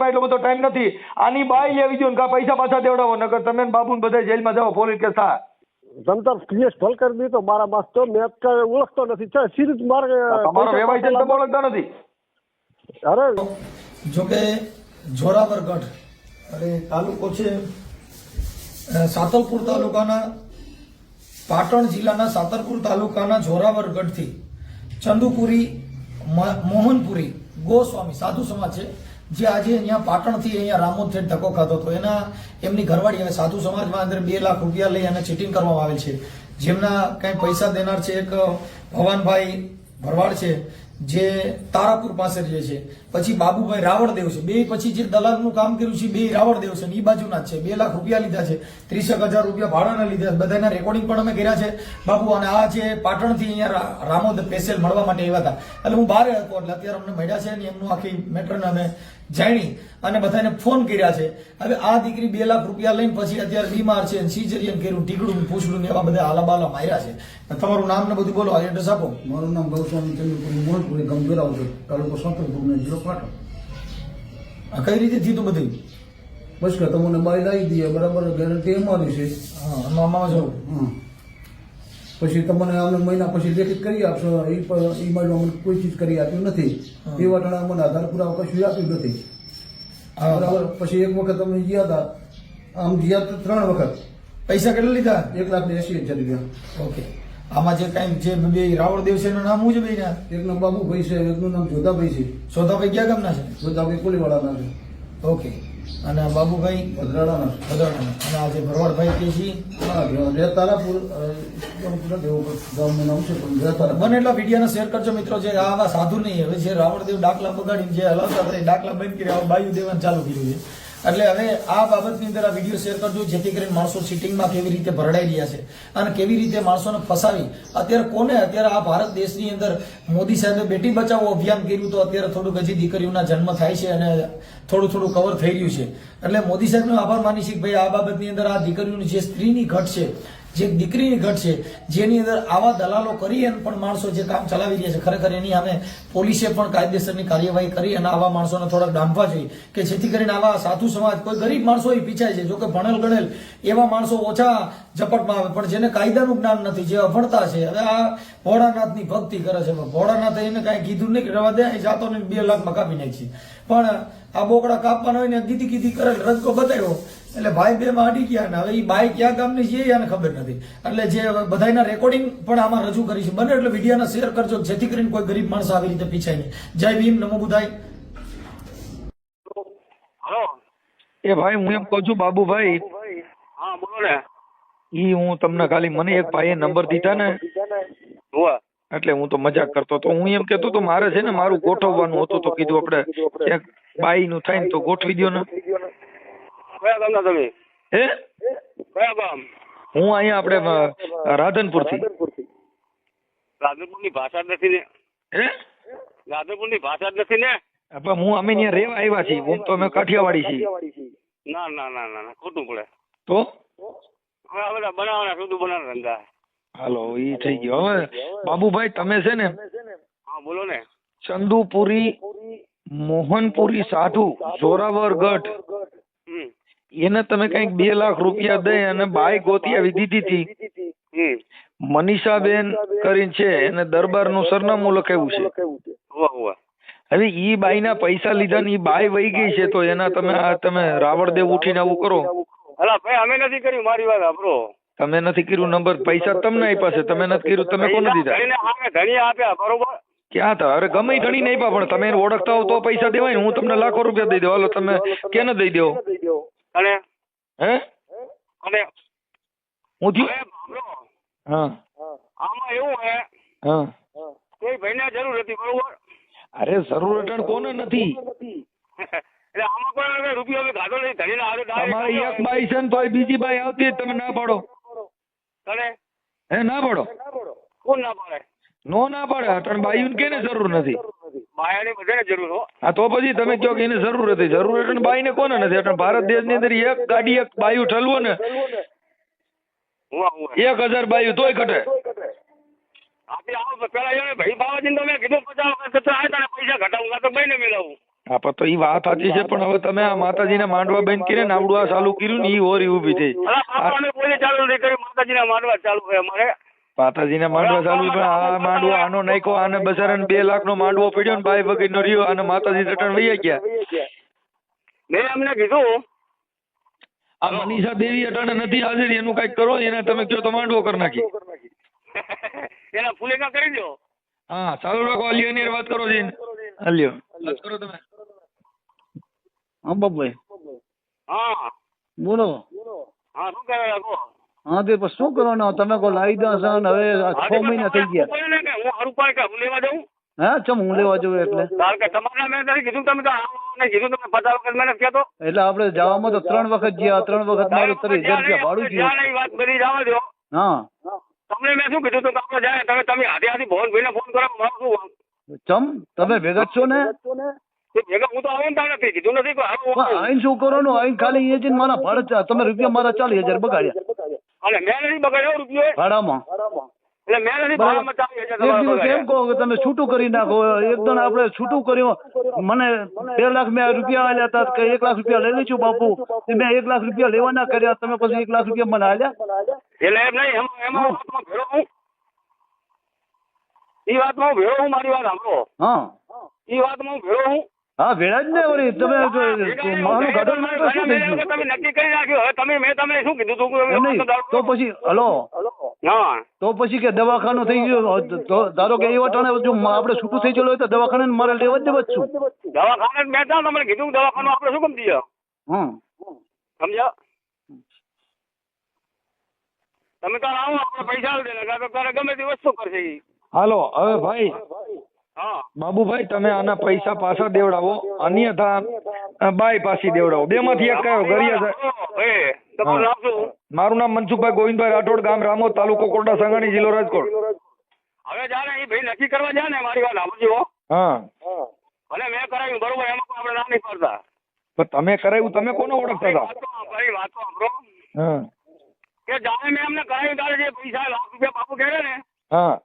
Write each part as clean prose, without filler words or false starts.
મારી પાસે એટલો બધો ટાઈમ નથી. આની બાઈ લેવી જોઈએ ને કા પૈસા પાછા દેવડાવો, નકર તમે ને બાબુ બધા જેલમાં જાઓ પોલીસ કેસ થાય. તમતાર કેસ ફલ કરી દીધો મારા માસ તો મેં ઓળખતો નથી. સીરીજ મારે તમારો વ્યવહાર છે તમે ઓળખતા નથી. અરે જોકે જોરાવરગઢ અરે તાલુકો છે સાતલપુર તાલુકાના પાટણ જિલ્લાના સાતલપુર તાલુકાના જોરાવરગઢથી ચંદુપુરી મોહનપુરી ગોસ્વામી સાધુ સમાજ છે જે આજે અહીંયા પાટણથી અહીંયા રામોદ થી ધક્કો ખાધો હતો. એમની ઘરવાળી હવે સાધુ સમાજમાં અંદર 2 લાખ રૂપિયા લઈ અને ચીટિંગ કરવામાં આવેલ છે. જેમના કઈ પૈસા દેનાર છે એક ભવાનભાઈ ભરવાડ છે જે તારાપુર પાસે રહે છે, પછી બાબુભાઈ રાવળદેવ છે, બે પછી જે દલાલનું કામ કર્યું છે બે રાવળદેવ છે, એ બાજુના જ છે. 2 લાખ રૂપિયા લીધા છે, 30,000 રૂપિયા ભાડાના લીધા, બધાના રેકોર્ડિંગ પણ અમે કર્યા છે બાબુ. અને આ જે પાટણથી અહીંયા રામોદ સ્પેશિયલ મળવા માટે આવ્યા હતા, એટલે હું બહાર હતો એટલે અત્યારે અમને મળ્યા છે ને એમનું આખી મેટરને અમે જાણી અને બધાને ફોન કર્યા છે. હવે આ દીકરી 2 લાખ રૂપિયા લઈને પછી અત્યારે બીમાર છે, સિઝરિયન કર્યું, ટીકડું પૂછડું એવા બધા આલાબાલા માર્યા છે. તમારું નામ ને બધું બોલો, એડ્રેસ આપો. મારું નામ ગૌસ્વામી ચંદ્રપુરી મોહનપુરી ગામ જોરાવર તાલુકો સાતલપુર ને જિલ્લો પાટણ. કઈ રીતે થયું બધું? બસ કે તમને બાઈ લાવી દઈએ બરાબર, ગેરંટી અમારી છે. હા આમાં જો પછી તમને અમને મહિના પછી લેખિત કરી આપશો. એ બાજુ અમને કોઈ ચીજ કરી આપ્યું નથી. એ વાટણા અમને આધાર પુરાવા કશું આપ્યું નથી બરાબર. પછી એક વખત અમે ગયા હતા, આમ ગયા તો 3 વખત. પૈસા કેટલા લીધા? 1,80,000 રૂપિયા. ઓકે. આમાં જે કઈ જે બે રાવળદેવ છે એનું નામ શું છે બેના? એકનું બાબુભાઈ છે, એકનું નામ જોધાભાઈ છે. સોધાભાઈ ક્યાં ગામના છે? જોધાભાઈ કોલીવાળાના છે. ઓકે. અને આ બાબુભાઈ ભદ્રાડાના છે. ભદ્રાડાના. અને આ જે ભરવાડભાઈ કે છે હા તારાપુર ગામનું નામ છે પણ તારાપુર. બને એટલા વિડીયોને શેર કરજો મિત્રો. જે આવા સાધુ નહીં, હવે જે રાવણદેવ ડાકલા બગાડીને જે હલાવતા હતા એ ડાકલા બંધ કરી આવા બાયુ દેવાનું ચાલુ કર્યું છે. એટલે હવે આ બાબતની અંદર આ વિડીયો શેર કરજો જેથી કરીને માણસો ચીટિંગમાં કેવી રીતે ભરડાઈ રહ્યા છે અને કેવી રીતે માણસોને ફસાવી અત્યારે આ ભારત દેશની અંદર મોદી સાહેબે બેટી બચાવો અભિયાન કર્યું તો અત્યારે થોડુંક હજી દીકરીઓના જન્મ થાય છે અને થોડું કવર થઈ રહ્યું છે. એટલે મોદી સાહેબનો આભાર માની છે કે ભાઈ આ બાબતની અંદર આ દીકરીઓની જે સ્ત્રીની ઘટ છે, જે દીકરીની ઘટ છે, જેની અંદર આવા દલાલો કરી અને પણ માણસો જે કામ ચલાવી રહ્યા છે, ખરેખર એની સામે પોલીસે પણ કાયદેસરની કાર્યવાહી કરી અને આવા માણસોને થોડાક ડામવા જોઈએ કે જેથી કરીને આવા સાધુ સમાજ કોઈ ગરીબ માણસો એ પીછાય છે. જોકે ભણેલ ગણેલ એવા માણસો ઓછા ઝપટમાં આવે, પણ જેને કાયદાનું જ્ઞાન નથી, જે અભણતા છે. હવે આ ભોળાનાથની ભક્તિ કરે છે, ભોળાનાથે એને કાંઈ કીધું નહીં કે રવા દે જાતો ને 2 લાખમાં કાપી નાખી. પણ આ બોકડા કાપવાના હોય ને કીધી કરે રજકો બતાવ્યો એટલે ભાઈ 2 માં અડી ગયા. ને હવે એ બાઈ ક્યાં ગામની છે એને ખબર નથી. એટલે જે બધાના રેકોર્ડિંગ પણ આમાં રજૂ કરી છે. બને એટલે વિડીયોને શેર કરજો જેથી કરીને કોઈ ગરીબ માણસ આવી રીતે પીછાય નહીં. જય ભીમ, નમો બુધાય. એ ભાઈ હું એમ કહું છું બાબુભાઈ, હા બોલો ને. ઈ હું તમને ખાલી મને એક ભાઈએ નંબર દીધા ને એટલે હું તો મજાક કરતો તો. હું એમ કેતો તો મારે છે ને મારું ગોઠવવાનું હતું તો કીધું આપણે ક્યાંક બાઈ નું થાય ને તો ગોઠવી દો ને. કયા ગામના તમે? હે કયા ગામ? હું અહીંયા આપણે રાધનપુર થી. રાધનપુરની ભાષા જ નથી ને? હે રાધનપુરની ભાષા જ નથી ને? હું અમે ત્યાં રહેવા આવ્યા છીએ. હું તો અમે કાઠિયાવાડી છીએ. ના ના ના ના ખોટું પડે તો હવે આ બધા બનાવવાના શુદ્ધ બનાવવાના ધંધા. હાલો ઈ થઈ ગયો. હવે બાબુભાઈ તમે છે ને હા બોલો ને. ચંદુપુરી મોહનપુરી સાધુ જોરાવરગઢ એને તમે કઈક 2 લાખ રૂપિયા દઈ અને બાઈ ગોતી આવી દીધી હતી. મનીષાબેન કરીને છે, એને દરબારનું સરનામું લખાવ્યું છે. હવે ઈ બાઈ ના પૈસા લીધા ને ઈ બાઈ વહી ગઈ છે તો એના તમે રાવળદેવ ઉઠીને આવું કરો. અલા ભાઈ અમે નથી કર્યું, મારી વાત સાંભળો. તમે નથી કર્યું, નંબર પૈસા તમને આપ્યા છે, તમે નથી કર્યું, તમે કોને દીધા? ધણી આપ્યા બરોબર. ક્યાં હતા? અરે ગમે ધણી નહીં આપ્યા પણ તમે એને ઓળખતા હો તો પૈસા દેવાય ને. હું તમને લાખો રૂપિયા દઈ દઉં, હાલો તમે કેને દઈ દો? અને હે અને હું થયું? હા આમાં એવું હે હા કોઈ ભાઈને જરૂર હતી બરોબર. અરે જરૂર અટણ કોને નથી? એટલે આમાં કોઈ રૂપિયો ગાધો નહીં. ધણીને હાથે તમારી એક બાઈ છે ને તોય બીજી બાઈ આવતી જ તમે ના પાડો. હે ના પાડો? કોણ ના પાડે? નો ના પાડે. અટણ બાઈઓને કેને જરૂર નથી? બાયાની બધાને જરૂર હો. હા તો પછી તમે કહો કે એને જરૂર હતી. જરૂર અટણ બાઈને કોને નથી? અટણ ભારત દેશની અંદર એક ગાડી એક બાયું ઠલવો ને 1000 બાયું તોય ઘટે. આપડે આવો પેલા ભાઈ બાવાજી તો મેં કીધું 50 વખત આવ્યા પૈસા ઘટાવું તો ભાઈને મેળવું. હા પણ તો ઈ વાત સાચી છે, પણ હવે તમે આ માતાજીના માંડવા બંધ કરીને આવડું આ ચાલુ કર્યું ને ઈ હોરી ઊભી થઈ. અલા બાપા અમે કોઈ ચાલુ નહીં કર્યું, માતાજીના માંડવા ચાલુ છે અમારે. માતાજીના માંડવા ચાલુ પણ આ માંડવો આનો નાખ્યો, આને બજારાને 2 લાખનો માંડવો પડ્યો ને બાઈ વગરનો રહ્યો, અને માતાજી રિટર્ન વહી ગયા. મેં એમને કીધું આ મનીષા દેવી અટાણે નથી હાજર, એનું કઈક કરો, એને તમે કયો તો માંડવો કરી નાખી. એના ફૂલેકા કરી દો. હા ચાલુ રાખો, અલ્યો ની વાત કરો જી. અલ્યો વાત કરો તમે. હા બાપભાઈ હા બોલો. હા શું કહેવા લાગો? હા તે પછી શું કરવાનું, તમે કહો લાવી દો છો ને હવે 6 મહિના થઈ ગયા. હું હારું પાય કે હું લેવા જાઉં? હા ચમ હું લેવા જવું એટલે કારણ કે તમારા મેં તને કીધું, તમે તો આવો કીધું, તમે 50 વખત મને કહેતો. એટલે આપણે જવામાં તો 3 વખત ગયા, 3 વખત મારું 30,000 રૂપિયા ભાડું જ્યાં થયું. નહીં વાત બધી જવા દો. હા તમને મેં શું કીધું તું કે આપણે જાય, તમે હાથે હાથી ભવનભાઈને ફોન કરો, મારું શું વાંક? ચમ તમે ભેગા જ છો ને? તે ભેગા હું તો આવું ને નથી કીધું નથી કે આવું પણ આઈને શું કરવાનું, આઈને ખાલી એ જ મારા ભાડે તમે રૂપિયા મારા 40,000 બગાડ્યા અને મેં નથી બગાડ્યો રૂપિયો, ભાડામાં. એટલે મેં નથી ભાડામાં 40,000 એક તમારા દિવસ એમ બગાડ્યા. કહો કે તમે છૂટું કરી નાખો, એકદમ આપણે છૂટું કર્યું, મને 2 લાખ મેં રૂપિયા આલ્યા હતા કે 1 લાખ રૂપિયા લઈ લઈશું બાપુ, તે મેં 1 લાખ રૂપિયા લેવાના કર્યા, તમે પછી 1 લાખ રૂપિયા મને આલ્યા. એટલે એમ નહીં, એમાં વાતમાં ભેળો હું, ઈ વાતમાં હું ભેળો હું, મારી વાત સાંભળો, હા ઈ વાતમાં હું ભેળો હું. હા ભેળા જ ને વળી તમે માનું ગાડો નાખો શું થઈ ગયું? તમે નક્કી કરી નાખ્યું, હવે તમે મેં તમને શું કીધું તું એમ નહીં તો પછી હલો હા તો પછી કે દવાખાનું થઈ ગયું, તો ધારો કે એ વટાણે જો આપણે છૂટું થઈ ગયેલું હોય તો દવાખાને મારે લેવા જ દેવા જ છું. દવાખાને જ બેઠા, તમને કીધું દવાખાનું આપણે શું ગમતી છે, હમ સમજ્યા? તમે તાર આવો, આપણે પૈસા લઈ દેના, તો તારે ગમે તે વસ્તુ કરશે ઈ. હાલો હવે ભાઈ હા બાબુભાઈ, તમે આના પૈસા પાછા દેવડાવો, અન્યથા બાઈ પાછી દેવડાવો, 2 માંથી એક કયો ગરિયા એ તમારું નામ શું? મારું નામ મનસુખભાઈ ગોવિંદભાઈ રાઠોડ, ગામ રામોદ, તાલુકો કોરડા સંઘાણી, જિલ્લો રાજકોટ. હવે જાને એ ભાઈ નક્કી કરવા જાય ને, મારી વાત સાંભળજો. હા ભલે મેં કરાવ્યું બરોબર, એમાં કોઈ આપણે ના નહીં કરતા. પણ તમે કરાવ્યું, તમે કોને ઓળખતા હતા? મારી વાત તો સાંભળો હા કે જાણે મેં એમને કરાવ્યું, તારે જે પૈસા ₹1 લાખ બાપુ કહે ને, હા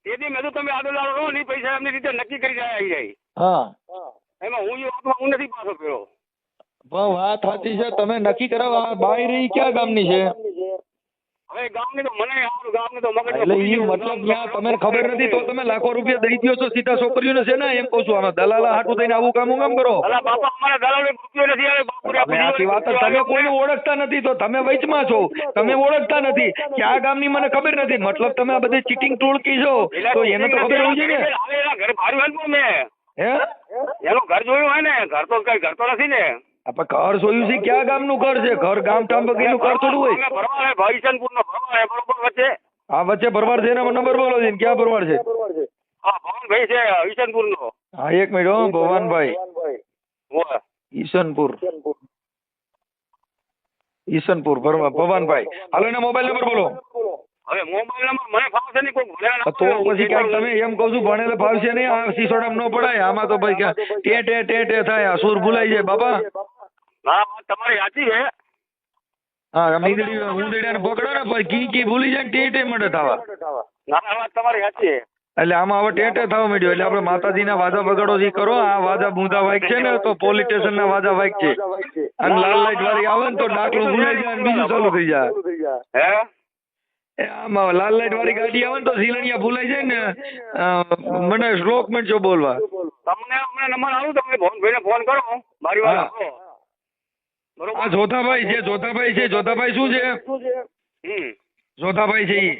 તેથી મેં તો તમે આડો લાડો રહો ને, પૈસા એમની રીતે નક્કી કરી જાય આવી જાય. હા એમાં હું એ વાતમાં હું નથી પાછો ફેરો. પણ વાત સાચી છે, તમે નક્કી કરાવો. આ બાઈ રહી ક્યાં ગામની છે? હવે ગામની તો મને આવડું, ગામની તો મગજ એટલે ઈ મતલબ ત્યાં તમને ખબર નથી તો તમે લાખો રૂપિયા દઈ દો છો સીધા છોકરીઓને છે ને, એમ કહું છું. આમાં દલાલા હાટું થઈને આવું કામ કરો. અલા બાપા, અમારા દલાલો રૂપિયો નથી આવે બાપુ. હવે આખી વાત જ તમે કોઈને ઓળખતા નથી તો તમે વચમાં છો, તમે ઓળખતા નથી કે આ ગામની મને ખબર નથી, મતલબ તમે આ બધી ચીટિંગ ટોળકી છો, તો એને તો ખબર હોવી જોઈએ ને. હવે એના ઘર ભાડું આપ્યું મેં, હે એનું ઘર જોયું હોય ને, ઘર તો કઈ ઘર તો નથી ને. આપણે ઘર જોયું છે, ક્યાં ગામનું ઘર છે? ઘર ગામ ટાંબકીનું ઘર થોડું હોય. અમે ભરવાડ હે, ભાઈચંદપુરનો ભરવાડ હે, બરોબર વચ્ચે. આ વચ્ચે ભરવાડ છે, એનો નંબર બોલો છે, ક્યાં ભરવાડ છે? હા ભવનભાઈ છે ઈશનપુરનો. હા 1 મિનિટ હો, ભવાનભાઈ હોવે. ઈશનપુર, ઈશનપુર ભવાનભાઈ. હાલો એના મોબાઈલ નંબર બોલો. હવે મોબાઈલ નંબર મને ફાવશે નહીં, કોઈ ભણેલા તો પછી ક્યાંક તમે એમ કહું છું ભણેલે ફાવશે નહીં, આ સિસોડામાં ન પડાય. આમાં તો ભાઈ ક્યાં ટેટે થાય, આ સુર ભૂલાઈ જાય બાપા. હા વાત તમારી સાચી છે. હા મીંદડી ઉંદડીને પકડો ને પછી કી ભૂલી જાય, ટેટે મળે થવા. ના વાત તમારી સાચી છે. એટલે આમાં હવે ટેટે થવા માંડ્યો. એટલે આપણે માતાજીના વાજા બગાડો જે કરો, આ વાજા બુંદા વાઈક છે ને, તો પોલીસ સ્ટેશનના વાજા વાઈક છે. અને લાલ લાઈટ વાળી આવે ને તો ડાકલું ભૂલાઈ જાય, બીજું ચાલુ થઈ જાય. હે આમાં લાલ લાઈટ વાળી ગાડી આવે ને તો ઝીલણિયા ભૂલાઈ જાય ને. મને શ્લોક મળજો બોલવા. તમને હમણાં નંબર આવું, તમે ભવનભાઈને ફોન કરો, મારી વાત સાંભળો. બરોબર. આ જોધાભાઈ છે, જોધાભાઈ છે, જોધાભાઈ શું છે? જોધાભાઈ છે ઈ.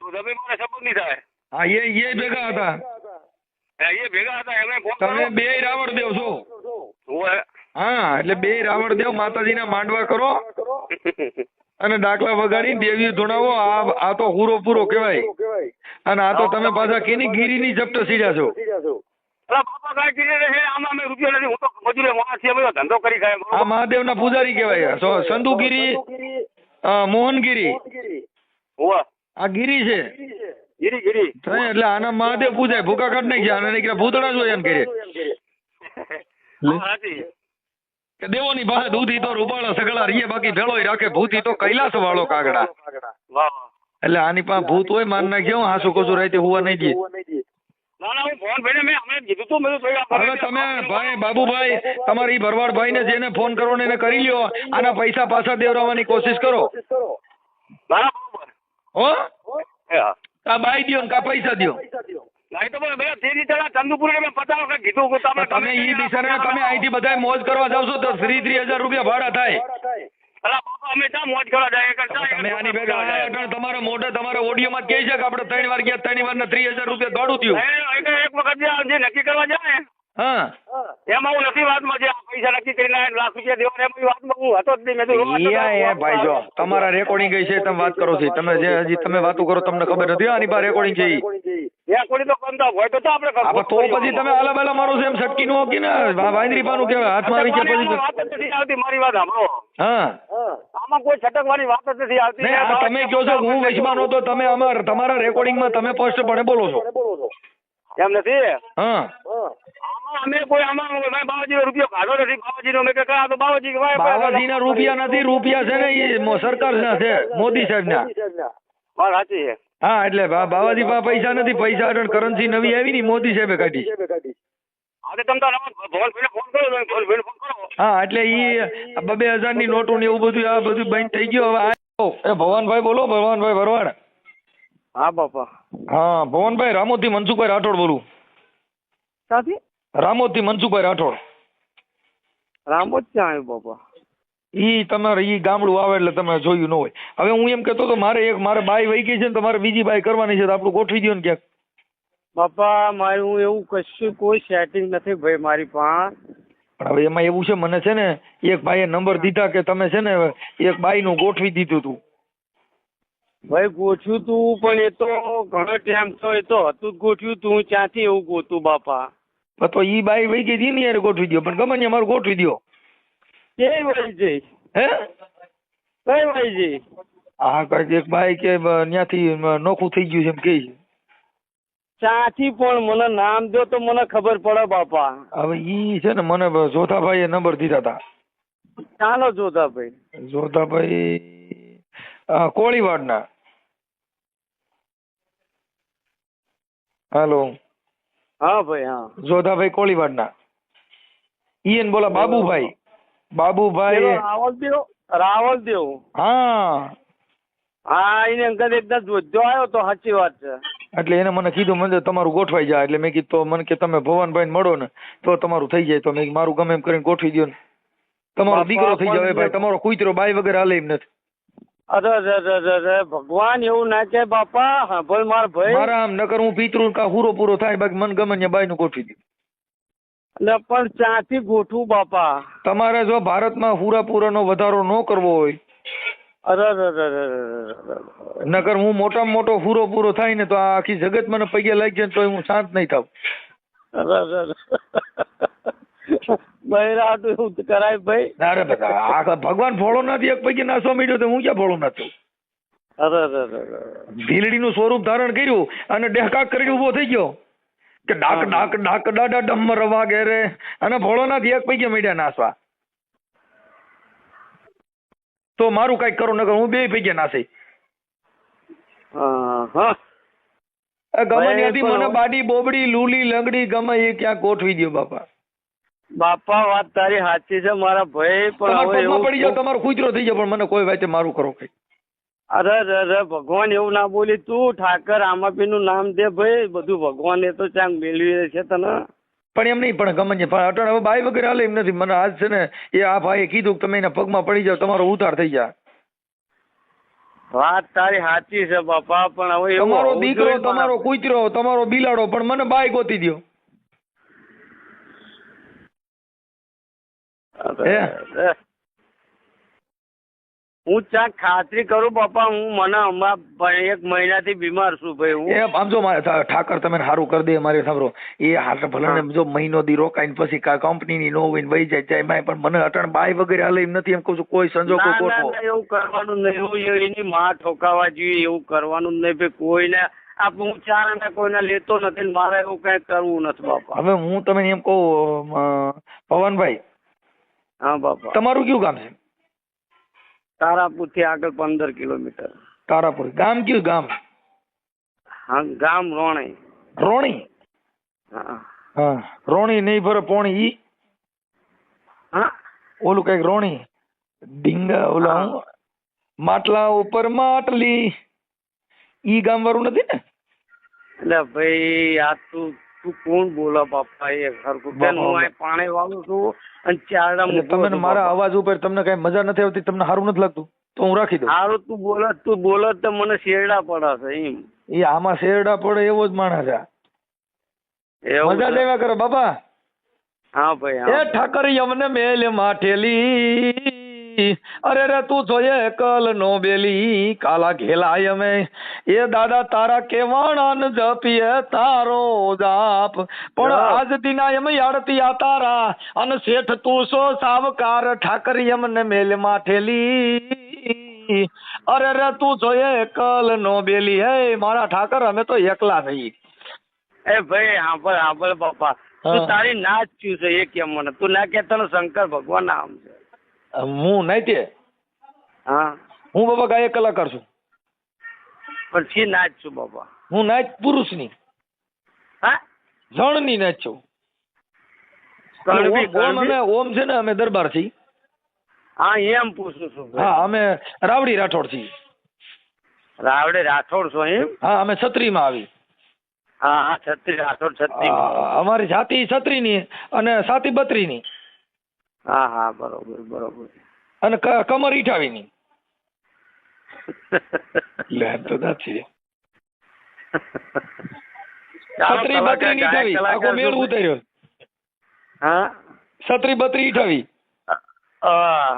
તો તમે મને સબૂત નહીં થાય. હા એ ભેગા હતા. એ ભેગા હતા, એમને ફોન તમે કરો. 2 રાવણદેવ છો. હોવે. હા એટલે 2 રાવણદેવ માતાજીના માંડવા કરો અને ડાકલા વગાડી દેવી ધૂણાવો. આ તો પૂરો પૂરો કહેવાય. અને આ તો તમે પાછા કેની ગીરીની જપ્ત સીધા છો. અલા બાપા કાંઈ કીધે રહે, આમાં અમે રૂપિયો નથી, હું તો મજૂરે માણસ છીએ, બધો ધંધો કરી ખાય. બરોબર. આ મહાદેવના પૂજારી કહેવાય. સંધુગીરી, મોહનગીરી, હોવે. આ ગીરી છે. ગીરી એટલે આના મહાદેવ પૂજાય. ભૂકા કાઢ નાખી આને નીકળ્યા ભૂતડા જો એમ કરે સાચી. કે દેવોની પાસે દૂધી તો રૂપાળા સગળા રીએ, બાકી ભેળોય રાખે ભૂતી તો કૈલાસ વાળો કાગડા. વાહ. એટલે આની પાસે ભૂત હોય માન નાખ્યો, હાસુ કસુ રાતે હુવા નહીં દે. ના ના હું ફોન ભાઈને મેં હમણાં કીધું તું મેં કીધું ભાઈ હવે તમે ભાઈ બાબુભાઈ તમારી ભરવાડભાઈ ને જેને ફોન કરવો ને એને કરી લ્યો, આના પૈસા પાછા દેવરાવવાની કોશિશ કરો. ના બરોબર હો એ હા આ બાઈ દ્યો ને કા પૈસા દ્યો. નહીં તો ભાઈ તે રીતે ચંદુપુર મેં 50 વખત કીધું કે તમે ઈ બિચારા તમે અહીંથી બધા મોજ કરવા જાવ છો તો 3,000 રૂપિયા ભાડા થાય. અલા બાપા અમે ત્યાં મોજ કરવા જાય કરતા તમે આની ભેગા આયા એટલે તમારા મોઢે તમારા ઓડિયોમાં કહે છે કે આપણે 3 વાર ગયા 3 વાર ને 3000 રૂપિયા ભાડું થયું. એક વખત જે નક્કી કરવા જાય હા એમાં હું નથી વાતમાં જે પૈસા નક્કી કરીને લાખ રૂપિયા દેવાના એમાં વાતમાં હું હતો જ નહીં. મેં કીધું એ ભાઈ જો તમારા રેકોર્ડિંગ ગઈ છે તમે વાત કરો છો, તમે જે હજી તમે વાતો કરો તમને ખબર નથી આની પાસે રેકોર્ડિંગ છે ઈ. ત્યાં કોઈ તો કરતા હોય તો આપણે આપણે તો પછી તમે આલા બાલા મારો છો એમ સટકી નો કે ને વાંદરી પાનું કેવાય હાથમાં આવી ગયા પછી વાત જ નથી આવતી. મારી વાત સાંભળો, હા આમાં કોઈ છટકવાની વાત જ નથી આવતી. નહીં આ તમે કહો છો કે હું વૈશ્વાન હતો, તમે તમારા રેકોર્ડિંગમાં તમે સ્પષ્ટપણે બોલો છો. એમ નથી. હા આમાં અમે કોઈ આમાં બાવાજી રૂપિયો ખાધો નથી. બાવાજી નો મેં કહ્યું આ તો બાવાજી બાવાજીના રૂપિયા નથી, રૂપિયા છે ને એ સરકારના છે, મોદી સાહેબના. વાત સાચી છે. હા એટલે બાવાજી પાસે પૈસા નથી, પૈસા કરન્સી નવી આવી ની મોદી સાહેબે કાઢી. હા તો તમે ભવનભાઈને ફોન કરો, ભવનભાઈને ફોન કરો. હા એટલે ઈ 2,000 ની નોટો ને એવું બધું આ બધું બંધ થઈ ગયું. હવે એ ભવનભાઈ બોલો, ભવનભાઈ ભરવાડ. હા બાપા. હા ભવનભાઈ રામોદથી મનસુખભાઈ રાઠોડ બોલું. સાથી રામોદથી મનસુખભાઈ રાઠોડ. રામોદ ક્યાં આવ્યું બાપા? ઈ તમારે ઈ ગામડું આવે એટલે તમે જોયું ન હોય. હવે હું એમ કહેતો તો મારે બાઈ વહી ગઈ છે ને તમારે બીજી બાઈ કરવાની છે તો આપણું ગોઠવી દો ને ક્યાંક. બાપા મારું એવું કશું કોઈ સેટિંગ નથી ભાઈ મારી પાસે. પણ હવે એમાં એવું છે, મને છે ને એક ભાઈએ નંબર દીધા કે તમે છે ને એક બાઈનું ગોઠવી દીધું હતું. ભાઈ ગોઠવ્યું તું પણ એ તો ઘણો ટાઈમ તો એ તો હતું જ ગોઠવ્યું તું. ક્યાંથી એવું ગોતું બાપા? તો ઈ બાઈ વહી ગઈ હતી ને યાર ગોઠવી દો, પણ ગમે ને મારું ગોઠવી દો. કઈ વહી જઈ? હે કઈ વહી જઈ? હા કારણ કે એક બાઈ કે ત્યાંથી નોખું થઈ ગયું છે એમ કે છે. ત્યાંથી પણ મને નામ દો તો મને ખબર પડે બાપા. હવે ઈ છે ને મને જોધાભાઈએ નંબર દીધા હતા. ચાલો જોતા ભાઈ. જોધાભાઈ કોળીવાડના. હાલો હા ભાઈ. હા જોધાભાઈ કોળીવાડના. ઈ એને બોલા બાબુભાઈ. બાબુભાઈ રાવલદેવ. હા હા એને અંકલ એકદમ જોજો આવ્યો તો સાચી વાત છે. એટલે એને મને કીધું મને તમારું ગોઠવાઈ જાય. એટલે મેં કીધું તો મને કે તમે ભવનભાઈ મળો ને તો તમારું થઈ જાય. તો મેં મારું ગમે એમ કરીને ગોઠવી દો ને તમારો દીકરો થઈ જાય. ભાઈ તમારો કુતરો બાઈ વગર હાલે એમ નથી. અરે ભગવાન એવું ના કે બાપા. હા ભાઈ માર ભાઈ મારા આમ નકર હું પિતૃ કા પૂરો પૂરો થાય બાકી મન ગમે ને બાઈ નું ગોઠવી દઉં. એટલે પણ ત્યાંથી ગોઠવું બાપા. તમારે જો ભારતમાં પૂરાપૂરાનો વધારો ન કરવો હોય, અરે નકર હું મોટામાં મોટો પૂરો થાય ને તો આ આખી જગત મને પગે લાગી જાય તો હું શાંત નહીં થાવ. બહેરા તો એવું કરાય ભાઈ. અરે બધા ભગવાન ફોળો નથી એક પૈકી નાસવા માંડ્યો તો હું ક્યાં ફોળો નથી. ભીલડીનું સ્વરૂપ ધારણ કર્યું અને ડેહકાક કરીને ઉભો થઈ ગયો કે ડાક ડાક ડાક ડાડા ડમર વાગે રે અને ફોળો નથી એક પૈકી માંડ્યા નાસવા. તો મારું કઈક કરો નકર હું 2 પૈકી નાસી. ગમે ત્યાંથી મને બાડી બોબડી લૂલી લંગડી ગમે એ ક્યાં ગોઠવી દો બાપા. બાપા વાત તારી સાચી છે મારા ભાઈ. પણ પડી જાવ તમારો કૂતરો થઈ જાય પણ મને કોઈ વાતે મારું કરો કઈ. અરે ભગવાન એવું ના બોલી તું. ઠાકર આમાપી નું નામ દે ભાઈ. બધું ભગવાન એ તો ચાંગ મેળવી છે તને. પણ એમ નહીં પણ ગમે પણ અટણ હવે બાઈ વગેરે હાલે એમ નથી. મને આજ છે ને એ આ ભાઈએ કીધું કે તમે એના પગમાં પડી જાવ તમારો ઉતાર થઈ જાય. વાત તારી સાચી છે બાપા. પણ હવે તમારો દીકરો તમારો કૂતરો તમારો બિલાડો પણ મને બાઈ ગોતી દો. હું ચા ખાતરી કરું બાપા. હું મને હમણાં 1 મહિનાથી બીમાર છું ભાઈ. હું આમ જો ઠાકર તમે સારું કરી દે મારે સાંભળો એ હાલ ભલે જો મહિનો દી રોકાઈને પછી કંપનીની નો હોય વહી જાય પણ મને અટણ બાઈ વગેરે હાલે એમ નથી. એમ કહું છું કોઈ સંજોગો એવું કરવાનું નહીં. એની માં ઠોકાવા જોઈએ એવું કરવાનું નહીં ભાઈ. કોઈને હું ચાર કોઈને લેતો નથી. મારે એવું કઈ કરવું નથી બાપા. હવે હું તમને એમ કહું પવનભાઈ. હા બાપા. તમારું કયું ગામ છે? તારાપુર થી આગળ 15 કિલોમીટર. તારાપુર ગામ કયું ગામ? હા ગામ રોણી. રોણી? હા હા રોણી નહીં ભરે પોણી ઈ હા ઓલું કઈક રોણી ડીંગા ઓલા હા. હું માટલા ઉપર માટલી ઈ ગામ વાળું નથી ને? એટલે ભાઈ આ તું કોણ બોલો બાપા એ ખરખું કે હું અહીં પાણી વાળું છું અને ચારડા એટલે મૂકું તમે છું મારા બાપા. અવાજ ઉપર તમને કઈ મજા નથી આવતી, તમને સારું નથી લાગતું તો હું રાખી દઉં. હારું તું બોલો તો મને શેરડા પડે છે એમ. એ આમાં શેરડા પડે એવો જ માણસ છે. એવું મજા છે? લેવા કરો બાપા. હા ભાઈ એ હા. ઠાકર યમને મેલ માઠેલી અરે રે તું જોઈએ કલ નો બેલી કાલા ઘેલાય અમે એ દાદા તારા કેવાણા જપીએ તારો જાપ પણ આજ દિના એમ યાડતી આ તારા અને શેઠ તું સો સાવકાર ઠાકર યમને મેલ માઠેલી અરે રે તું જોઈએ કલ નો બેલી હે મારા ઠાકર અમે તો એકલા થઈ. એ ભાઈ સાંભળ બાપા તું હા. તારી નાચ શું છે એ કેમ મને તું ના કે તને શંકર ભગવાન નામ છે. હું નાઈતે હા હું બાબા ગાયક કલાકાર છું. પણ શી નાચ છું બાપા? હું નાચ પુરુષની હા જણની નાચ છું. કણબી, ઓમ કણબી? અમે ઓમ છે ને અમે દરબાર છીએ. હા એમ પૂછું છું ભાઈ. હા અમે રાવડી રાઠોડ છીએ. રાવડે રાઠોડ છો એમ? હા અમે છત્રીમાં આવી. હા હા છત્રી રાઠોડ છત્રી. અમારી જાતિ છત્રીની અને સાતી બત્રીની હા હા બરોબર. અને કમર ઈઠાવીની. લે તો નથી છત્રી બત્રી ની ઈઠાવી આખો મેળ ઉતાર્યો. હા છત્રી બત્રી ઈઠાવી. હા.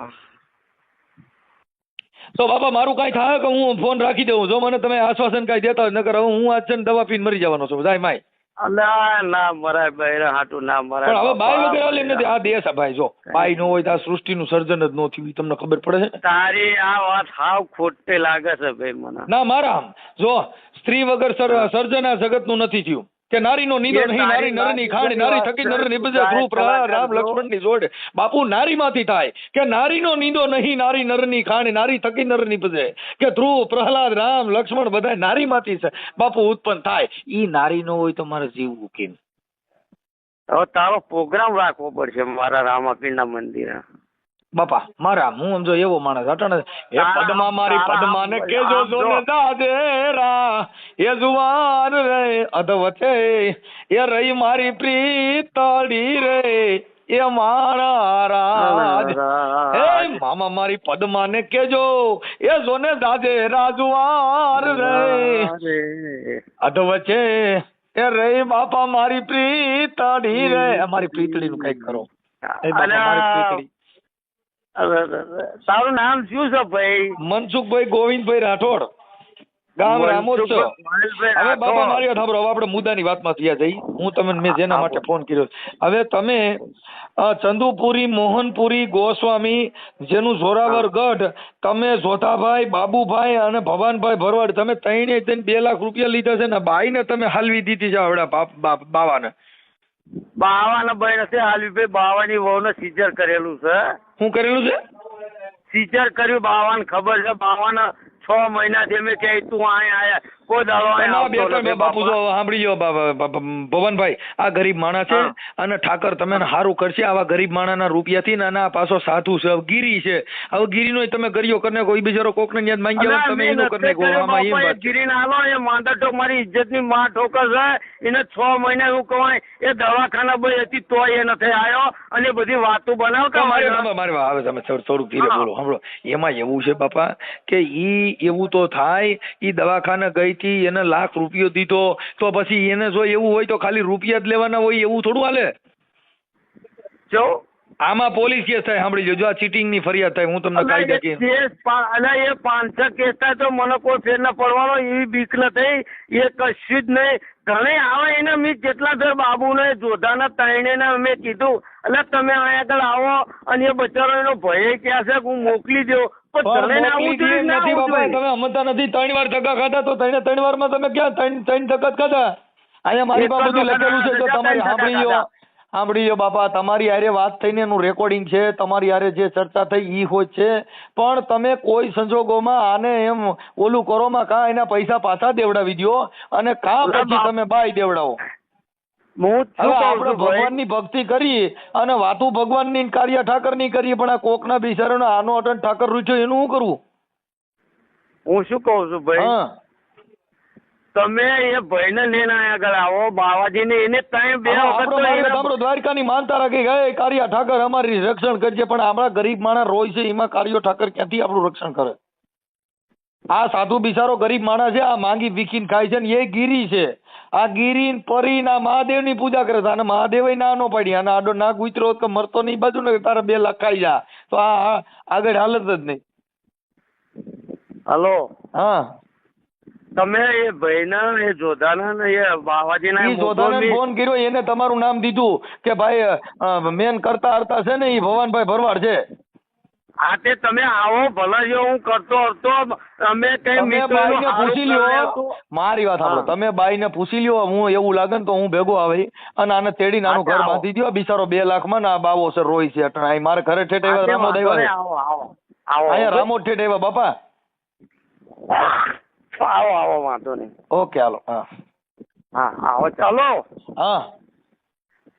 તો બાપા મારું કઈ થાય કે હું ફોન રાખી દઉં જો મને તમે આશ્વાસન કઈ દેતા હોય નકર હવે હું આજ છે ને દવા પીને મરી જવાનો છું. જાય માય અલા ના મરાય બૈરા હાટું ના મરાય. પણ હવે બાઈ બાપા, વગર હાલે એમ નથી. આ દેશ ભાઈ જો બાઈ નો હોય તો આ સૃષ્ટિનું સર્જન જ ન થયું. ઈ તમને ખબર પડે છે ને? તારી આ વાત હાવ ખોટી લાગે છે ભાઈ મને. ના મારા આમ જો સ્ત્રી વગર સર્જન આ જગતનું નથી થયું કે નારીનો નીદો એ નહીં નારી તારી નરની વાત ખાણી નારી વાત થકી નર છે. નિપજે તું ધ્રુવ પ્રહલાદ કલાકાર રામ છો. લક્ષ્મણની જોડે. બાપુ નારીમાંથી થાય કે નારીનો નીદો નહીં નારી નરની ખાણી નારી થકી નર નિપજે કે ધ્રુવ પ્રહલાદ રામ લક્ષ્મણ બધા નારીમાંથી છે બાપુ ઉત્પન્ન થાય. ઈ નારી નો હોય તો મારે જીવવું કેમ? હવે તારો પ્રોગ્રામ રાખવો પડશે મારા રામાપીરના મંદિરે. બાપા મારા હું સમજો એવો માણસ અટાણે એ પદ્મા મારી પદ્મા ને કેજો જોને દાદેરા એ જુવાર રે અધવચે એ રહી મારી પ્રીતડી રે એ મારા રાજ હે મામા મારી પદ્મા ને કેજો એ જોને દાદેરા જુવાર રે અધવચે એ રહી બાપા મારી પ્રીતડી રે અમારી પ્રીતડી નું કઈક કરો. એ બાપા મારી પ્રીતડી. તારું નામ શું છે ભાઈ? મનસુખભાઈ ગોવિંદભાઈ રાઠોડ ગામ રામોત્સવ. હવે બાપા મારી વાત સાંભળો. હવે આપણે મુદ્દાની વાતમાં થયા જઈ. હું તમને મેં જેના માટે ફોન કર્યો હવે તમે ચંદુપુરી મોહનપુરી ગોસ્વામી જેનું જોરાવર ગઢ તમે જોધાભાઈ બાબુભાઈ અને ભવાનભાઈ ભરવાડ તમે ત્રણે 2 લાખ રૂપિયા લીધા છે ને બાઈને તમે હાલવી દીધી છે આવડા બાવાને. બાવાના ભાઈ નથી હાલવી ભાઈ બાવાની વહુને સીઝર કરેલું છે. શું કરેલું છે? સીઝર કર્યું બાવાને ખબર છે. બાવાના 6 મહિનાથી અમે કે તું અહીંયા આયા કોઈ દાડો અહીંયા ના, બે આવતો ત્રણ નથી બાપુ જો બાપા. સાંભળી લો ભવનભાઈ આ ગરીબ માણસ છે હા. અને ઠાકર તમે સારું કરશે આવા ગરીબ માણસના રૂપિયાથી ને આ પાછો સાધુ છે ગીરી છે. હવે ગીરીનો તમે કર્યો કરીને કોઈ બિચારો કોકને યાદ માંગી અલા, આવે તમે મેં એનું નથી કરીને કહો કર્યું આમાં એમ બાપા. એ વાત છે. ગિરીને આલો એ માંદા મારી ઇજ્જતની માં ઠોકર છે. એને 6 મહિના એવું કહેવાય એ દવાખાના ભાઈ હતી તોય એ નથી આવ્યો અને એ બધી વાતો બનાવતા મારે હોય ને. મારે આવે તમે થોડુંક ધીરે હા. બોલો સાંભળો. એમાં એવું છે બાપા કે ઈ એવું તો થાય ઈ દવાખાને ગઈ હતી એને લાખ રૂપિયો દીધો તો પછી એને જો એવું હોય તો ખાલી રૂપિયા જ લેવાના હોય એવું થોડું હાલે. જો આમાં પોલીસ કેસ થાય સાંભળી લેજો. આ ચીટિંગ ની ફરિયાદ થાય. હું તમને કાયદા કે એ 500 કેસ થાય તો મને કોઈ ફેર ના પડવાનો એવી બીક નથી. એ કશું જ નહીં. ઘણે આવે એને મેં કેટલા દર બાબુને જોધાના ત્રણેયને મેં કીધું એટલે તમે અહીંયા આગળ આવો અને એ બચારો એનો ભય ક્યાં છે કે હું મોકલી દઉં પણ ત્રણેયને આવવું જોઈએ ના નથી આવવું બાપા. જોઈએ? તમે સમજતા નથી. 3 વાર ધક્કા ખાધા તો 3 વારમાં તમે ક્યાં 3 ધક્કા જ ખાધા? અહીંયા મારી પાસે બધું લખેલું છે જો તમારી સાંભળી લો બાપા. તમારી હારે વાત થઈને એનું રેકોર્ડિંગ છે. તમારી હારે જે ચર્ચા થઈ ઈ હોય છે પણ તમે કોઈ સંજોગોમાં આને એમ ઓલું કરોમાં કાં એના પૈસા પાછા દેવડાવી દો અને કાં પછી તમે બાય દેવડાવો. હું શું હવે કહું આપણે છું ભાઈ ભગવાનની ભક્તિ કરીએ અને વાતું ભગવાનની કાર્ય ઠાકરની કરીએ, પણ આ કોકના બિચારાનો આનો અટન ઠાકર રૂચ્યો એનું શું કરવું? હું શું કહું છું ભાઈ હા તમે એ ભાઈને લઈને આયા આગળ આવો બાવાજીને એને ત્યાં બે વખત આપણો તો મારે એના- આપણો દ્વારકાની માનતા રાખી ગયે કાર્ય ઠાકર અમારી રક્ષણ કરજે, પણ આપણા ગરીબ માણસ રોય છે એમાં કાર્યો ઠાકર ક્યાંથી આપણું રક્ષણ કરે? આ સાધુ બિચારો ગરીબ માણસ છે, આ માંગી વિકીને ખાય છે ને એ ગીરી છે. આ ગીરી પરી ના મહાદેવની પૂજા કરે છે, અને મહાદેવ ના નો પાડી, અને આડો ના ગુતરો કે મરતો નહીં બાજુ ને તારે 2 લાખ ખાઈ જા, તો આ આગળ હાલત જ નહીં. હલો હા તમે એ ભાઈના એ જોધાના ને એ બાવાજીના ઈ જોધાને ફોન કર્યો, એને તમારું નામ દીધું કે ભાઈ મેન કરતા હરતા છે ને ઈ ભવાનભાઈ ભરવાડ છે. હા તે તમે આવો ભલે જો હું કરતો હતો અમે કઈ તમે બાઈને પૂછી લ્યો, મારી વાત સાંભળો, હા. તમે બાઈને પૂછી લ્યો, હું એવું લાગે ને તો હું ભેગો આવી અને આને તેડી નાનું હા, ઘર આવો. બાંધી દ્યો. બિચારો 2 લાખમાં ને આ બાવો છે રોય છે અટણ. અહીં મારે ઘરે ઠેઠ આવ્યા રામોદ આવ્યા છે. આવો આવો આવો અહીંયા રામોદ ઠેઠ આવ્યા બાપા. આવો આવો વાંધો નહીં ઓકે હાલો. હા હા આવો ચાલો હા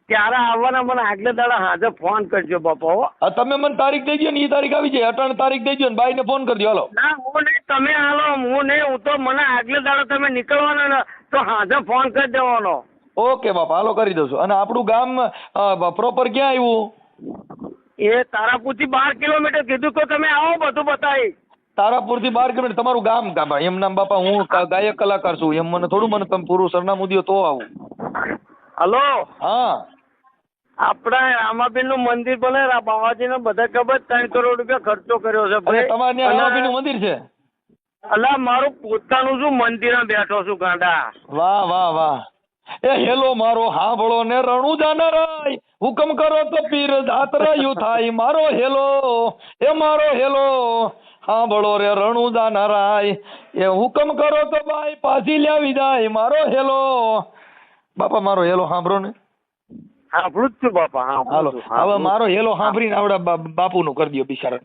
ક્યારે આવવાના મને આગલે દાડા હાજર ફોન કરજો બાપા હો. હા, તમે મને તારીખ દઈ દો ને, એ તારીખ આવી જાય, અટણ તારીખ દઈ દો ને બાઈને ફોન કરી દો. હાલો. ના હું નહીં તમે હાલો હું નહીં હું તો મને આગલે દાડા તમે નીકળવાના ને તો હાજર ફોન કરી દેવાનો. ઓકે બાપા હાલો કરી દઉં છું. અને આપણું ગામ પ્રોપર ક્યાં આવ્યું? એ તારાપુરથી 12 કિલોમીટર કીધું તો તમે આવો બધું બતાવી. તારાપુરથી 12 કિલોમીટર. તમારું ગામ ગામ એમ નામ બાપા, હું ગાયક કલાકાર છું, એમ મને થોડું મને તમે પૂરું સરનામું દ્યો તો આવું. હલો હા આપડા રામાબીન નું મંદિર બને બાવાજી ને બધા ખબર 3 કરોડ રૂપિયા ખર્ચો કર્યો છે અને ભાઈ. તમારે ત્યાં અને- રામાપીરનું મંદિર છે? અલા મારું પોતાનું શું મંદિરમાં બેઠો છું ગાંડા. વાહ વાહ વાહ. એ હેલો મારો હાંભળો ને રણું જાનારાય, હુકમ કરો તો પીર જાતરાયું થાય. મારો હેલો, એ મારો હેલો હાંભળો રે રણું જાનારાય, એ હુકમ કરો તો બાઈ પાછી લાવી જાય. મારો હેલો બાપા, મારો હેલો સાંભળો ને. સાંભળું જ છું બાપા હાલો સાંભળું છું, હવે સાંભળું મારો છું. હેલો સાંભળીને આવડા બાપુનું કરી દો બિચારા.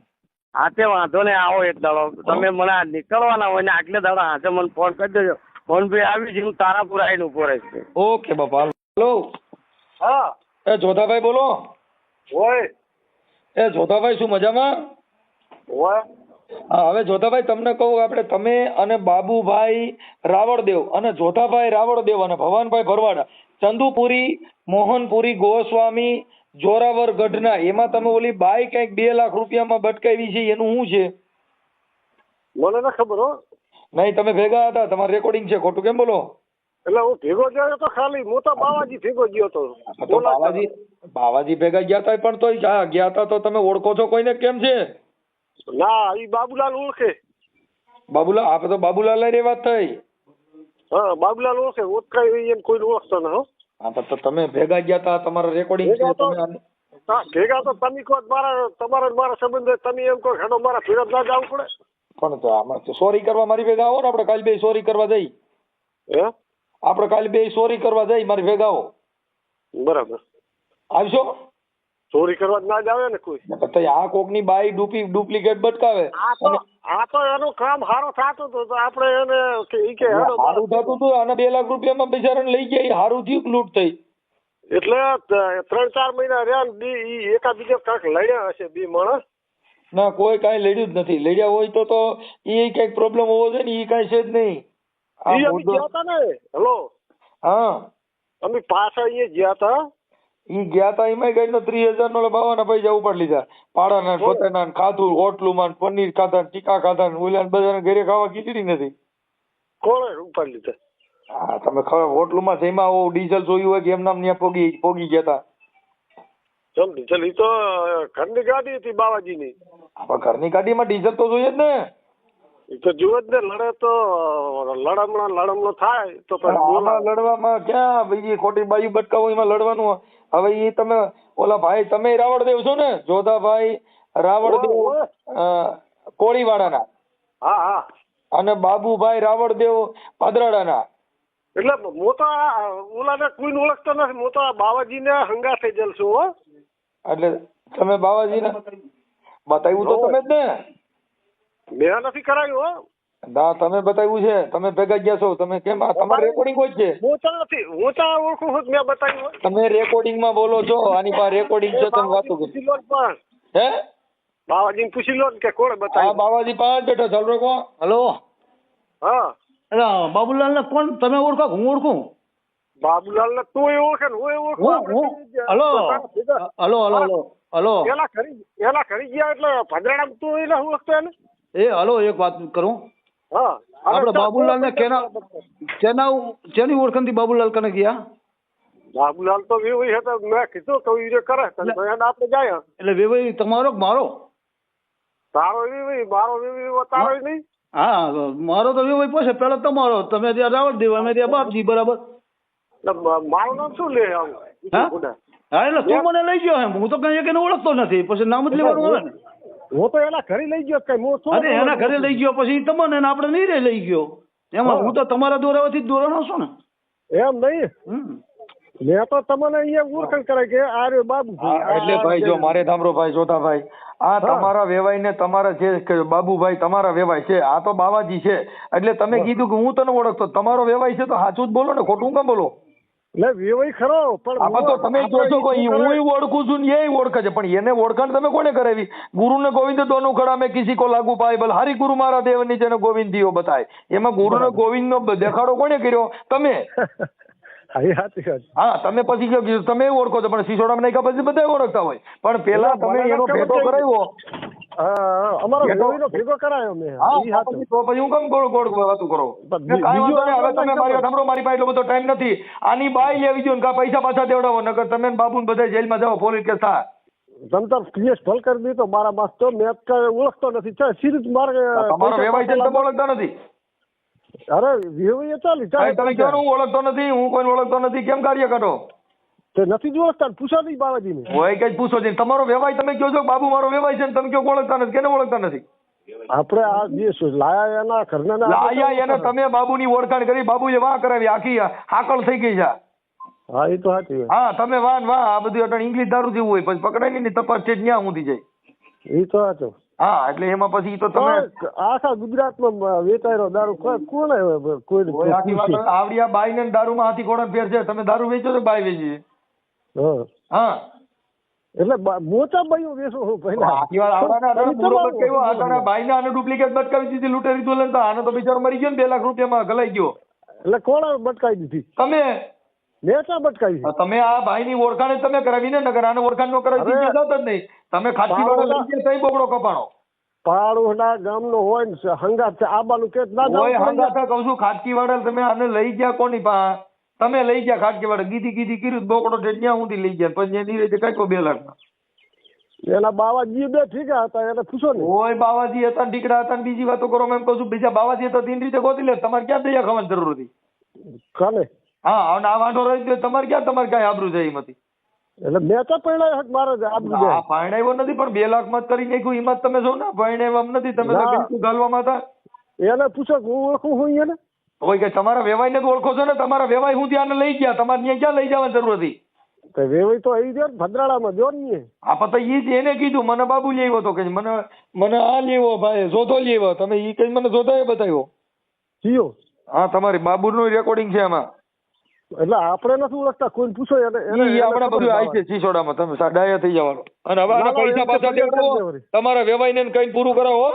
હા તે વાંધો નહીં આવો એક દાડો તમે મને આ નીકળવાના હોય ને આગલે દાડો હાજર મને ફોન કરી દેજો. ફોન ભાઈ આવી છે હું તારાપુર આવીને ઉભો રહીશ. ઓકે બાપા. હેલો હા એ જોધાભાઈ બોલો. હોય એ જોધાભાઈ શું મજામાં? હોય હા હવે જોધાભાઈ તમને કહું, આપણે તમે અને બાબુભાઈ રાવળદેવ અને જોધાભાઈ રાવળદેવ અને ભવાનભાઈ ભરવાડ ચંદુપુરી મોહનપુરી ગોસ્વામી જોરાવર ગઢના, એમાં તમે ઓલી બાઈ કંઈક 2 લાખ રૂપિયામાં બટકાવી છે, એનું શું છે? મને ના ખબર હો. નહીં તમે ભેગા હતા, તમારું રેકોર્ડિંગ છે, ખોટું કેમ બોલો? એટલે હું ભેગો ગયો તો ખાલી હું તો બાવાજી ભેગો ગયો તો. તો બાવાજી ભેગા ગયા હતા, પણ તોય ગયા હતા તો તમે ઓળખો છો કોઈને કેમ છે? ના ઈ બાબુલાલ ઓળખે. બાબુલાલ, આપણે તો બાબુલાલ રે વાત થઈ. હા બાબુલાલ ઓળખે, ઓળખાય એને કોઈ ઓળખતો ના હો. હા તો તમે ભેગા ગયા હતા, તમારા રેકોર્ડિંગ છે, તમે હા ભેગા તો તમે કહો મારા તમારા ને મારા સંબંધ તમે એમ કહો હેડો મારા ફેરત ના જવું પડે. પણ તો આમાં સોરી કરવા મારી ભેગા આવો ને, આપણે કાલે 2 સોરી કરવા જઈ. હે આપણે કાલે 2 સોરી કરવા જઈ, મારી ભેગા આવો. બરાબર. આવશો? ચોરી કરવા જ ના જ આવે ને કોઈ. તો આ કોકની બાઈ ડુપ્લિકેટ બટકાવે. આ તો એનું કામ સારું થતું હતું તો આપણે એને ઈ કે હેડો સારું થતું હતું, અને 2 લાખ રૂપિયામાં બિચારાને લઈ ગયા, ઈ સારું થયું કે લૂંટ થઈ? એટલે 3-4 મહિના રહ્યા ને ઈ એકા બીજા કાંઈક લડ્યા હશે 2 માણસ. ના કોઈ કાંઈ લડ્યું જ નથી. લડ્યા હોય તો ઈ કઈક પ્રોબ્લેમ હોવો જોઈએ ને, ઈ કાંઈ છે જ નહીં. આ ઈ અમે મુદ્દો- ગયા હતા ને. હેલો હા અમે પાછા અહીંયા ગયા હતા. ઈ ગયા તા, એમાં ગઈ 30,000 નો બાવાના પૈસા ઉપાડી લીધા. પાડાના પોતાના ખાધું, હોટલુમાં પનીર ખાધા, ટીકા ખાધા, ઓલા બધાને ઘરે ખાવા ખીચડી નથી. કોણે ઉપાડી લીધા? હા તમે હોટલુમાં જઈમાં ડીઝલ જોયું હોય કે એમ નામ ત્યાં પોગી ગયા હતા. સમજી ચાલ ઈ તો ઘરની ગાડી હતી બાવાજીની. આપણા ઘરની ગાડીમાં ડીઝલ તો જોઈએ જ ને. ઈ તો જુઓ જ ને લડે તો લડમણો થાય તો પછી આમાં બોલાવે. લડવામાં ક્યાં બીજી ખોટી બાજુ બટકાવો, એમાં લડવાનું. હવે ઈ તમે ઓલા ભાઈ તમે રાવળદેવ છો ને, જોધાભાઈ રાવળદેવ ઓય. કોળીવાડાના, હા હા અને બાબુભાઈ રાવળદેવ પાદરાડાના. એટલે હું તો ઓલાને કોઈને ઓળખતો નથી. હું તો આ બાવાજીને હંગા થઈ જલ છું હો. એટલે તમે બાવાજીને બતાવ્યું તો તમે જ ને. મેં નથી કરાયું હો. ના તમે બતાવ્યું છે, તમે ભેગા ગયા છો, તમે કેમ આ તમારે રેકોર્ડિંગ હોય છે? હું તો નથી, હું તો ઓળખું છું, મેં બતાવ્યું હોય. તમે રેકોર્ડિંગ માં બોલો છો, આની પાસે રેકોર્ડિંગ છે, તમે વાતો કરો. પૂછી લો ને પણ હે બાવાજીને પૂછી લો ને કે કોણે હા બતાવ્યું. બાવાજી પાંચ બેઠો ચાલો કો. હલો હા અરે બાબુલાલ ને કોણ તમે ઓળખો હું ઓળખું બાબુલાલ ને તું ઓળખે ને હું ઓળખું. હું hello hello hello hello hello એના ઘરે ગયા એટલે ભદ્રાડામાં તું એને ઓળખતો એને. એ હલો એક વાત કરું હા આપણે બાબુલાલ ને કેની ઓળખણથી બાબુલાલ કને ગયા બાબુલાલ તો વેવાઈ હતા, મેં કીધું તો એ કરે તો એને આપણે જાય. એટલે વેવાઈ તમારો કે મારો તારો વેવાઈ મારો વેવાઈ તારો નહીં. હા મારો તો વેવાઈ પછી પેલા તમારો, તમે ત્યાં રાવણદેવ અમે ત્યાં બાપજી બરાબર. એટલે મારું નામ શું લે આવું? હા હા એટલે તું મને લઈ ગયો એમ, હું તો કઈ એકને ઓળખતો નથી, પછી નામ જ લેવાનું આવે ને. હું તો એના ઘરે લઈ ગયો કઈ હું શું? અરે એના ઘરે લઈ ગયો પછી તમને ને આપણે નહીં રે લઈ ગયો એમાં હું તો તમારા દોરાવાથી જ દોરાનો છું ને. એમ નહીં, મેં તો તમને અહીંયા ઓળખાણ કરે કે આ રે બાબુ. એટલે ભાઈ જો મારે સાંભળો ભાઈ જોતાભાઈ, આ તમારા વેવાઈ ને તમારા જે કે બાબુભાઈ તમારા વેવાઈ છે, આ તો બાવાજી છે, એટલે તમે કીધું કે હું તને ઓળખતો, તમારો વેવાઈ છે તો સાચું જ બોલો ને, ખોટું કેમ બોલો? એટલે વેવાઈ ખરો પણ આમાં તો તમે કહો છો કે હું ઓળખું છું ને એ ઓળખે છે, પણ એને ઓળખાણ તમે કોને કરાવી? ગુરુ ને ગોવિંદ દોનું ખડા મેં કિસી કો લાગુ પાય બલ હારી ગુરુ મારા દેવ નીચે ને ગોવિંદ દિયો બતાય. એમાં ગુરુ ને ગોવિંદ નો દેખાડો કોને કર્યો? તમે. હા તમે પછી તમે ઓળખો છો, પણ સિસોડામાં નાખ્યા પછી બધા ઓળખતા હોય, પણ પેલા તમે એનો ભેટો કરાવ્યો. અમારો વેવાઈનો ભેગો કરાયો મેં. હા તો પછી હું કેમ ગોળ ગોળ વાતો કરો? કાંઈ વાંધો નહીં, હવે તમે મારી સાંભળો, મારી પાસે એટલો બધો ટાઈમ નથી. આની બાઈ લેવી જોઈએ, કા પૈસા પાછા દેવડાવો, નકર તમે બાબુ ને બધા જેલમાં જાઓ, પોલીસ કેસ થાય. તમ તાર કેસ ભલ કરી દીધો મારા માસ તો મેં ઓળખતો નથી. સિરીજ મારે તમારો વેવાઈ છે તમે ઓળખતા નથી? અરે વેવાઈ ચાલી તમે કહો હું ઓળખતો નથી, હું કોઈ ઓળખતો નથી, કેમ કાર્ય કરો? તે નથી જ ઓળખતા, પૂછો નહીં બાવાજીને. હોય કઈ પૂછો છે, તમારો વેવાઈ તમે કહો છો બાબુ મારો વેવાઈ છે ને તમે કયો ઓળખતા નથી, કેને ઓળખતા નથી? આપણે આ જે લાયા એના ઘરના લાયા એને તમે બાબુની ઓળખાણ કરી, બાબુએ વાહ કરાવી, આખી હાકલ થઈ ગઈ છે. હા એ તો સાચી. હા તમે વાહ વાહ આ બધું અટણ ઇંગ્લિશ દારૂ જેવું હોય, પછી પકડાય નહીં તપાસ છે ન્યા ઊંધી જાય. એ તો સાચું. હા એટલે એમાં પછી તો તમે આખા ગુજરાતમાં વેચાયેલો દારૂ કોને કોઈ આખી વાત આવડિયા બાઈ ને દારૂમાં હાથી ઘોડા ફેર છે. તમે દારૂ વેચો છો બાઈ વેચી? હા એટલે મોટા બાઈઓ વેચો હું પહેલા. આખી વાત આવડાના પૂરો બટકાવ્યો, આટાના બાઈને આને ડુપ્લિકેટ બટકાવી દીધી, લૂંટેરી દુલ્હન. આને તો બિચારો મરી ગયો ને 2 લાખ રૂપિયામાં ગલાઈ ગયો. એટલે કોણે બટકાવી દીધી? તમે. મેં ક્યાં બટકાવી? તમે આ ભાઈ ની ઓળખાણ તમે કરાવી ને, નગર આને ઓળખાણ નો કરાવી જત જ નહીં. તમે ખાટકી વાળો સહી બોકડો કપાણો. પાડોના ગામનો હોય ને હંગાત છે આબાનું કે ના હોય હંગાત કહું છું, ખાટકી વાળા તમે આને લઈ ગયા કોની પા? તમે લઈ ગયા ખાટકી વાળા, ગીધી કર્યું બોકડો ટેટિયા ઊંધી લઈ ગયા, પછી એની રીતે કાઢ્યો 2 લાખ. એના બાવાજી 2 ઠીકા હતા, એને પૂછો ને. હોય બાવાજી હતા, ટીકડા હતા, બીજી વાતો કરો. એમ કહું છું બીજા બાવાજી હતા 3 રીતે ગોતી લે, તમારે ક્યાં દયા ખાવાની જરૂર હતી? કાલે હા અને આ વાંઢો રહી ગયો તમારે ક્યાં, તમારે ક્યાંય આબરૂ જાય એમાંથી? એટલે મેં તો પહેલા મારે આબરૂ જાય. હા પરણાવ્યો નથી, પણ 2 લાખ માં કરી નાખ્યું એમાં તમે છો ને. પરણાવ્યા નથી તમે, તો બિલકુલ ગાલવામાં હતા. એને પૂછો હું ઓળખું હું એને. હોય કે તમારા વેવાઈ ને તો ઓળખો છો ને, તમારા વેવાઈ હું ત્યાં લઈ ગયા, તમારે ત્યાં ક્યાં લઈ જવાની જરૂર હતી? વેવાઈ તો આવી ગયો ભદ્રાડામાં જો ને. હા પણ તો ઈ જ એને કીધું, મને બાબુ લેવો હતો કે મને આ લેવો ભાઈ, જોધો લેવો. તમે ઈ કઈ મને જોધો એ બતાવ્યો. જીઓ. હા તમારી બાબુ નું રેકોર્ડિંગ છે એમાં. એટલે આપણે નથી ઓળખતા, કોઈને પૂછો એને. આપણે બધું આવી છે સિસોડામાં, તમે ડાયા થઈ જવાનું. અને હવે આના પૈસા પાછા દેવડાવો, તમારા વેવાઈ ને કઈ પૂરું કરાવો.